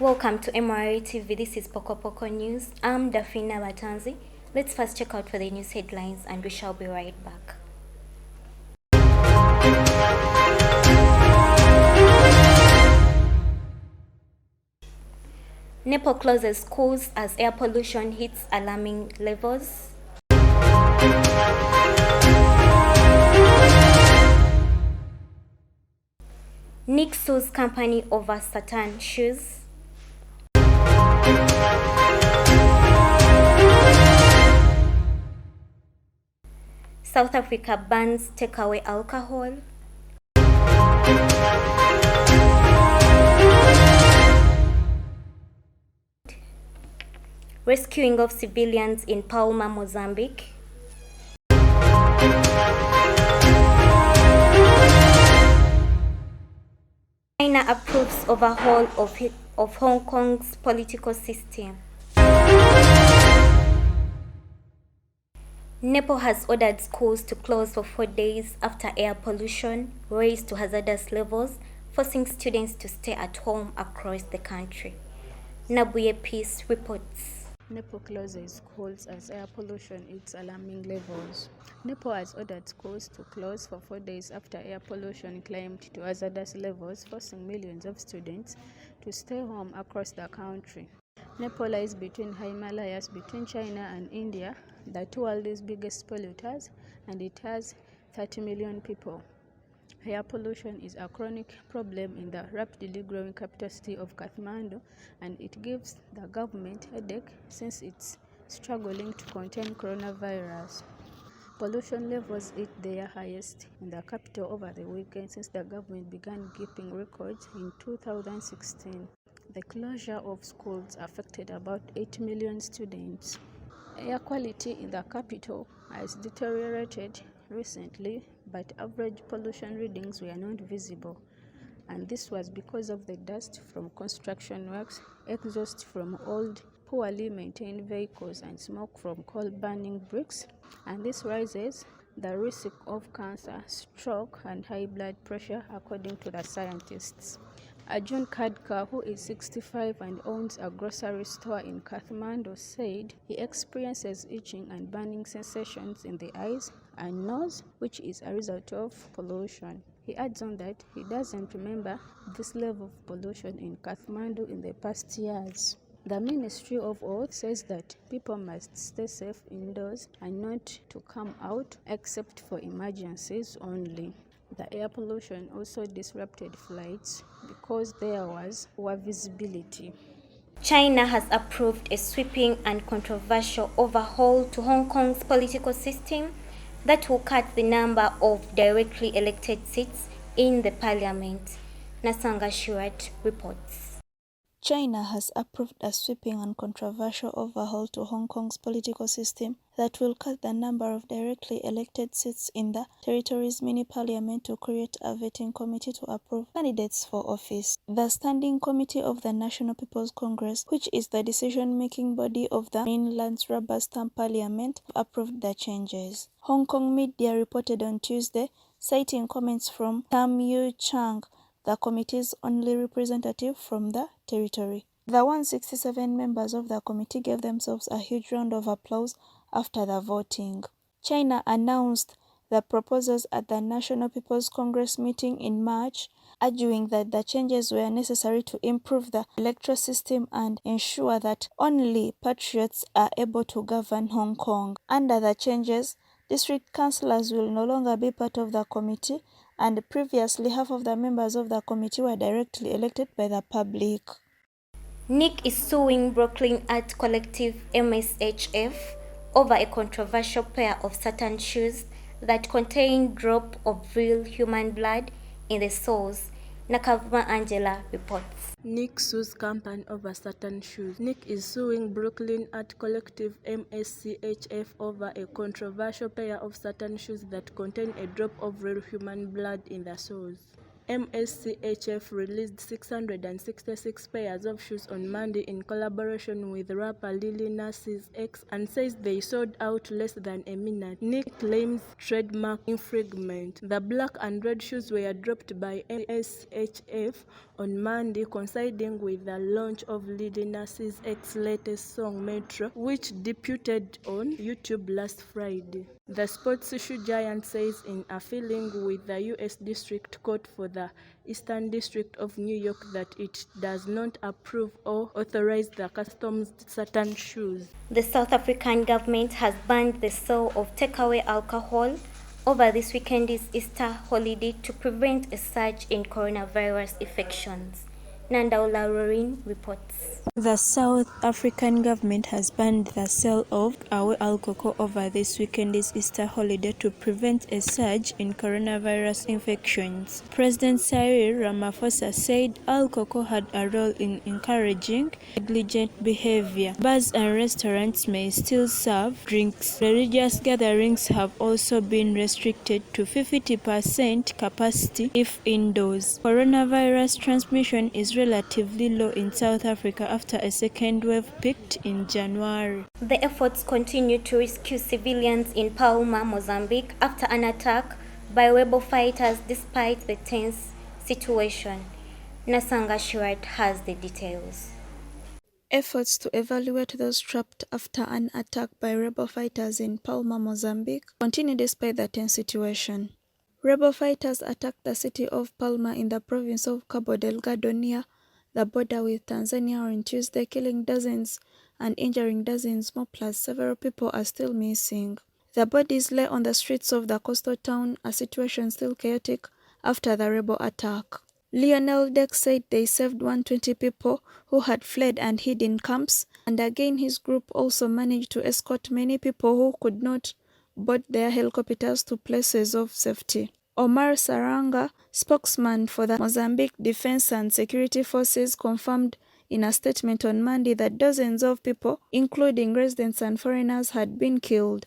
Welcome to MRA TV. This is Pokopoko News. I'm Daphine Nabatanzi. Let's first check out for the news headlines and we shall be right back. Nepal closes schools as air pollution hits alarming levels. Nick sues company over Satan shoes. South Africa bans takeaway alcohol. Rescuing of civilians in Palma, Mozambique. China approves overhaul of Hong Kong's political system. Nepal has ordered schools to close for 4 days after air pollution raised to hazardous levels, forcing students to stay at home across the country. Nabuye Peace reports. Nepal closes schools as air pollution hits alarming levels. Nepal has ordered schools to close for 4 days after air pollution climbed to hazardous levels, forcing millions of students to stay home across the country. Nepal lies between Himalayas, between China and India, the two world's biggest polluters, and it has 30 million people. Air pollution is a chronic problem in the rapidly growing capital city of Kathmandu, and it gives the government a headache since it's struggling to contain coronavirus. Pollution levels hit their highest in the capital over the weekend since the government began keeping records in 2016. The closure of schools affected about 8 million students. Air quality in the capital has deteriorated recently, but average pollution readings were not visible, and this was because of the dust from construction works, exhaust from old, poorly maintained vehicles, and smoke from coal-burning bricks, and this raises the risk of cancer, stroke, and high blood pressure, according to the scientists. Arjun Khadka, who is 65 and owns a grocery store in Kathmandu, said he experiences itching and burning sensations in the eyes and nose, which is a result of pollution. He adds on that he doesn't remember this level of pollution in Kathmandu in the past years. The Ministry of Health says that people must stay safe indoors and not to come out except for emergencies only. The air pollution also disrupted flights because there was poor visibility. China has approved a sweeping and controversial overhaul to Hong Kong's political system that will cut the number of directly elected seats in the parliament. Nasanga Shurat reports. China has approved a sweeping and controversial overhaul to Hong Kong's political system that will cut the number of directly elected seats in the territory's mini-parliament to create a vetting committee to approve candidates for office. The Standing Committee of the National People's Congress, which is the decision-making body of the mainland's rubber stamp parliament, approved the changes. Hong Kong media reported on Tuesday, citing comments from Tam Yu Chang, the committee's only representative from the territory. The 167 members of the committee gave themselves a huge round of applause after the voting. China announced the proposals at the National People's Congress meeting in March, arguing that the changes were necessary to improve the electoral system and ensure that only patriots are able to govern Hong Kong. Under the changes, district councillors will no longer be part of the committee, and previously half of the members of the committee were directly elected by the public. Nick is suing Brooklyn art collective MSHF over a controversial pair of Satan shoes that contain drop of real human blood in the soles. Nakavuma Angela reports. Nick sues company over Satan shoes. Nick is suing Brooklyn art collective MSCHF over a controversial pair of Satan shoes that contain a drop of real human blood in the soles. MSCHF released 666 pairs of shoes on Monday in collaboration with rapper Lil Nas X and says they sold out less than a minute. Nick claims trademark infringement. The black and red shoes were dropped by MSCHF on Monday, coinciding with the launch of Lil Nas X's latest song Metro, which debuted on YouTube last Friday. The sports shoe giant says in a filing with the U.S. District Court for the Eastern District of New York that it does not approve or authorize the customs certain shoes. The South African government has banned the sale of takeaway alcohol over this weekend's Easter holiday to prevent a surge in coronavirus infections. Nandaula Rorin reports. The South African government has banned the sale of alcohol over this weekend's Easter holiday to prevent a surge in coronavirus infections. President Cyril Ramaphosa said alcohol had a role in encouraging negligent behavior. Bars and restaurants may still serve drinks. Religious gatherings have also been restricted to 50% capacity if indoors. Coronavirus transmission is relatively low in South Africa after a second wave peaked in January. The efforts continue to rescue civilians in Palma, Mozambique after an attack by rebel fighters despite the tense situation. Nasanga Shirat has the details. Efforts to evaluate those trapped after an attack by rebel fighters in Palma, Mozambique continue despite the tense situation. Rebel fighters attacked the city of Palma in the province of Cabo Delgado near the border with Tanzania on Tuesday, killing dozens and injuring dozens more, plus several people are still missing. The bodies lay on the streets of the coastal town, a situation still chaotic after the rebel attack. Lionel Deck said they saved 120 people who had fled and hid in camps, and again his group also managed to escort many people who could not board their helicopters to places of safety. Omar Saranga, spokesman for the Mozambique Defense and Security Forces, confirmed in a statement on Monday that dozens of people, including residents and foreigners, had been killed.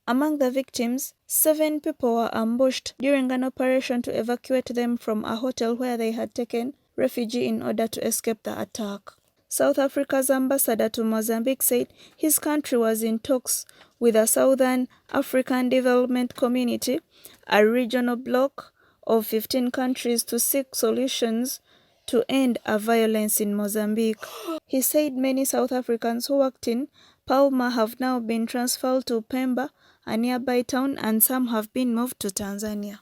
Among the victims, 7 people were ambushed during an operation to evacuate them from a hotel where they had taken refuge in order to escape the attack. South Africa's ambassador to Mozambique said his country was in talks with the Southern African Development Community, a regional bloc of 15 countries, to seek solutions to end violence in Mozambique. He said many South Africans who worked in Palma have now been transferred to Pemba, a nearby town, and some have been moved to Tanzania.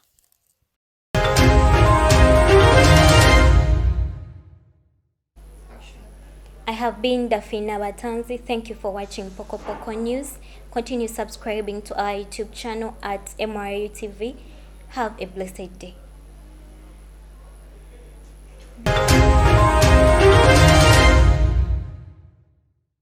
I have been Daphine Nabatanzi. Thank you for watching Pokopoko News. Continue subscribing to our YouTube channel at MRU TV. Have a blessed day.